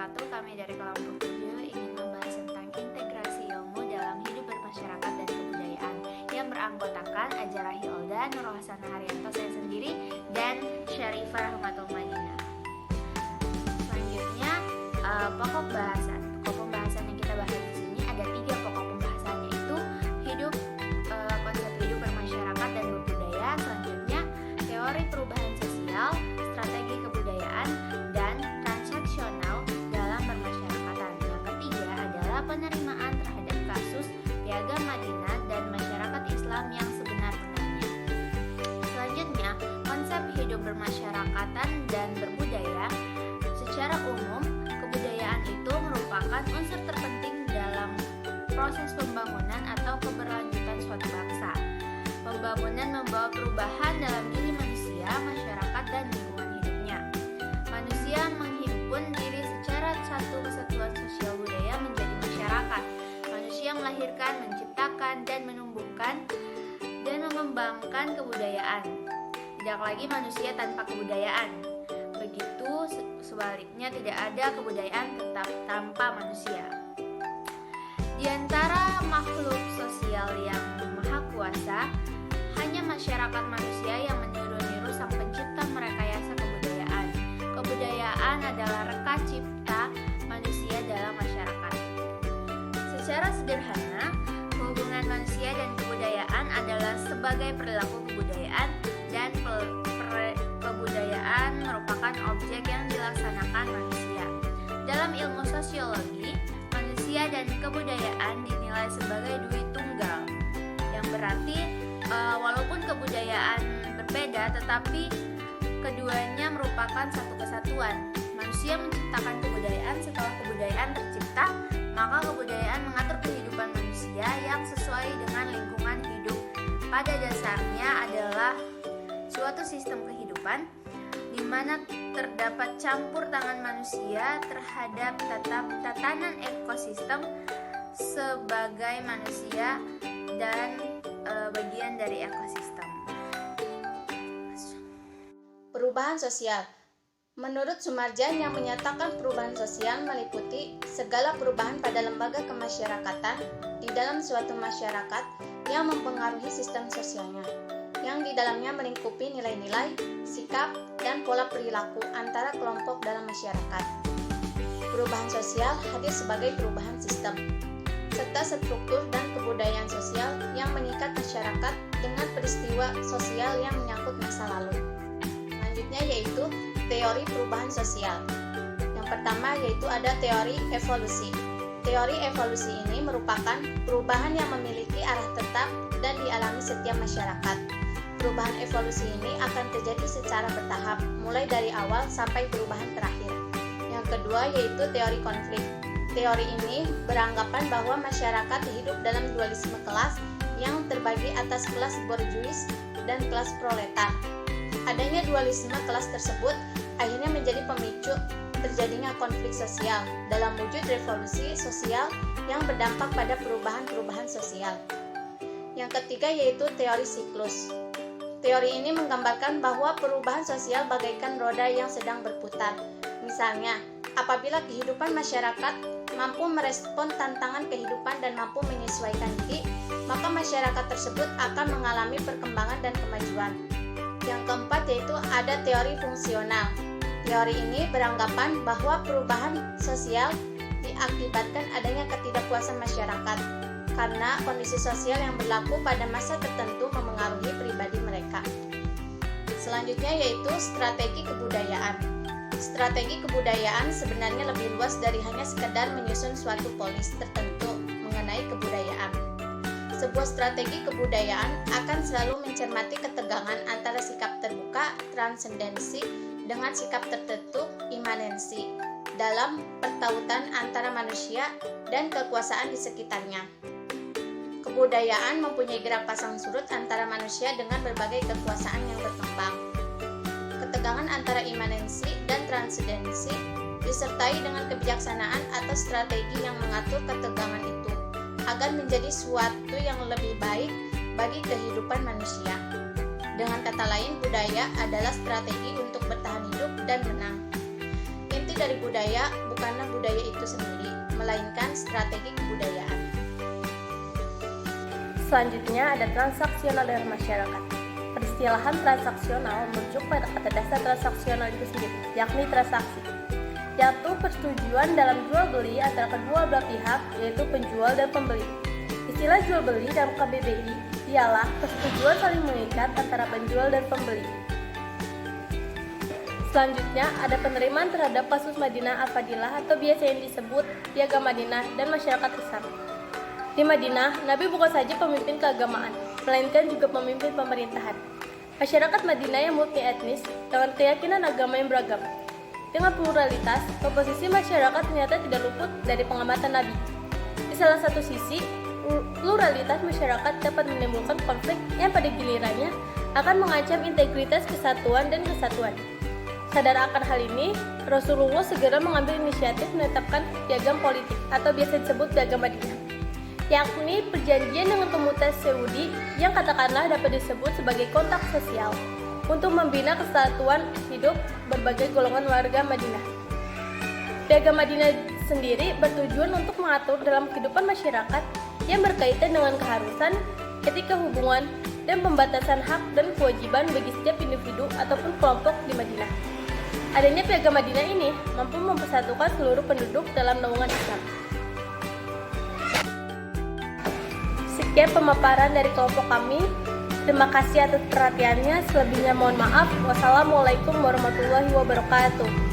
wabarakatuh. Kami dari kelompok 7 ingin membahas tentang integrasi ilmu dalam hidup bermasyarakat dan kebudayaan yang beranggotakan Ajara Hilda, Nur Hasanah Haryanto, saya sendiri, dan Syarifah Rahmatul Madinah. Selanjutnya, pokok bahasan. Pokok pembahasan yang kita bahas di sini ada 3 pokok pembahasan, yaitu konsep hidup bermasyarakat dan berbudaya. Selanjutnya, teori perubahan sosial, strategi kebudayaan, dan transaksional dalam bermasyarakatan. Yang ketiga adalah penerimaan terhadap kasus Piagam Madinah dan masyarakat Islam yang sebenar-benarnya. Selanjutnya, konsep hidup bermasyarakatan dan berbudaya. Secara umum, kebudayaan itu merupakan unsur terpenting dalam proses pembangunan atau keberlanjutan suatu bangsa. Pembangunan membawa perubahan dalam diri manusia, masyarakat, dan lingkungan hidupnya. Manusia menghimpun diri secara satu kesatuan sosial budaya menjadi masyarakat. Manusia melahirkan, menciptakan, dan menumbuhkan dan mengembangkan kebudayaan. Tidak lagi manusia tanpa kebudayaan. Begitu sebaliknya, tidak ada kebudayaan tetap tanpa manusia. Di antara makhluk sosial yang maha kuasa, hanya masyarakat manusia yang meniru-niru sang pencipta merekayasa kebudayaan. Kebudayaan adalah reka cipta manusia dalam masyarakat. Secara sederhana, hubungan manusia dan kebudayaan adalah sebagai perilaku kebudayaan, dan kebudayaan merupakan objek yang dilaksanakan manusia. Dalam ilmu sosiologi, manusia dan kebudayaan dinilai sebagai duit tunggal, yang berarti walaupun kebudayaan berbeda, tetapi keduanya merupakan satu kesatuan. Manusia menciptakan kebudayaan. Setelah kebudayaan tercipta, maka kebudayaan mengatur kehidupan manusia yang sesuai dengan lingkungan hidup. Pada dasarnya adalah suatu sistem kehidupan di mana terdapat campur tangan manusia terhadap tatanan ekosistem sebagai manusia dan bagian dari ekosistem. Perubahan sosial. Menurut Sumarjan, yang menyatakan perubahan sosial meliputi segala perubahan pada lembaga kemasyarakatan di dalam suatu masyarakat yang mempengaruhi sistem sosialnya, yang di dalamnya melingkupi nilai-nilai, sikap, dan pola perilaku antara kelompok dalam masyarakat. Perubahan sosial hadir sebagai perubahan sistem, serta struktur dan kebudayaan sosial yang mengikat masyarakat dengan peristiwa sosial yang menyangkut masa lalu. Selanjutnya yaitu teori perubahan sosial. Yang pertama yaitu ada teori evolusi. Teori evolusi ini merupakan perubahan yang memiliki arah tetap dan dialami setiap masyarakat. Perubahan evolusi ini akan terjadi secara bertahap, mulai dari awal sampai perubahan terakhir. Yang kedua yaitu teori konflik. Teori ini beranggapan bahwa masyarakat hidup dalam dualisme kelas yang terbagi atas kelas borjuis dan kelas proletar. Adanya dualisme kelas tersebut akhirnya menjadi pemicu terjadinya konflik sosial dalam wujud revolusi sosial yang berdampak pada perubahan-perubahan sosial. Yang ketiga yaitu teori siklus. Teori ini menggambarkan bahwa perubahan sosial bagaikan roda yang sedang berputar. Misalnya, apabila kehidupan masyarakat mampu merespon tantangan kehidupan dan mampu menyesuaikan diri, maka masyarakat tersebut akan mengalami perkembangan dan kemajuan. Yang keempat yaitu ada teori fungsional. Teori ini beranggapan bahwa perubahan sosial diakibatkan adanya ketidakpuasan masyarakat karena kondisi sosial yang berlaku pada masa tertentu memengaruhi pribadi mereka. Selanjutnya yaitu strategi kebudayaan. Strategi kebudayaan sebenarnya lebih luas dari hanya sekedar menyusun suatu polis tertentu mengenai kebudayaan. Sebuah strategi kebudayaan akan selalu mencermati ketegangan antara sikap terbuka, transendensi, dengan sikap tertutup, imanensi, dalam pertautan antara manusia dan kekuasaan di sekitarnya. Kebudayaan mempunyai gerak pasang surut antara manusia dengan berbagai kekuasaan yang berkembang. Ketegangan antara imanensi dan transendensi disertai dengan kebijaksanaan atau strategi yang mengatur ketegangan itu agar menjadi suatu yang lebih baik bagi kehidupan manusia. Dengan kata lain, budaya adalah strategi untuk bertahan hidup dan menang. Inti dari budaya bukanlah budaya itu sendiri, melainkan strategi kebudayaan. Selanjutnya ada transaksional dalam masyarakat. Peristilahan transaksional merujuk pada kata dasar transaksional itu sendiri, yakni transaksi, yaitu persetujuan dalam jual beli antara kedua belah pihak, yaitu penjual dan pembeli. Istilah jual beli dalam KBBI ialah persetujuan saling mengikat antara penjual dan pembeli. Selanjutnya ada penerimaan terhadap kasus Madinah Al-Fadilah atau biasa yang disebut Piagam Madinah dan masyarakat Islam. Di Madinah, Nabi bukan saja pemimpin keagamaan, melainkan juga pemimpin pemerintahan. Masyarakat Madinah yang multi etnis dengan keyakinan agama yang beragam. Dengan pluralitas, komposisi masyarakat ternyata tidak luput dari pengamatan Nabi. Di salah satu sisi, pluralitas masyarakat dapat menimbulkan konflik yang pada gilirannya akan mengancam integritas kesatuan dan kesatuan. Sadar akan hal ini, Rasulullah segera mengambil inisiatif menetapkan piagam politik atau biasa disebut Piagam Madinah, yakni perjanjian dengan komunitas Yahudi yang katakanlah dapat disebut sebagai kontak sosial untuk membina kesatuan hidup berbagai golongan warga Madinah. Piagam Madinah sendiri bertujuan untuk mengatur dalam kehidupan masyarakat yang berkaitan dengan keharusan, etika hubungan, dan pembatasan hak dan kewajiban bagi setiap individu ataupun kelompok di Madinah. Adanya Piagam Madinah ini mampu mempersatukan seluruh penduduk dalam naungan Islam. Sekian pemaparan dari kelompok kami. Terima kasih atas perhatiannya. Selebihnya mohon maaf. Wassalamualaikum warahmatullahi wabarakatuh.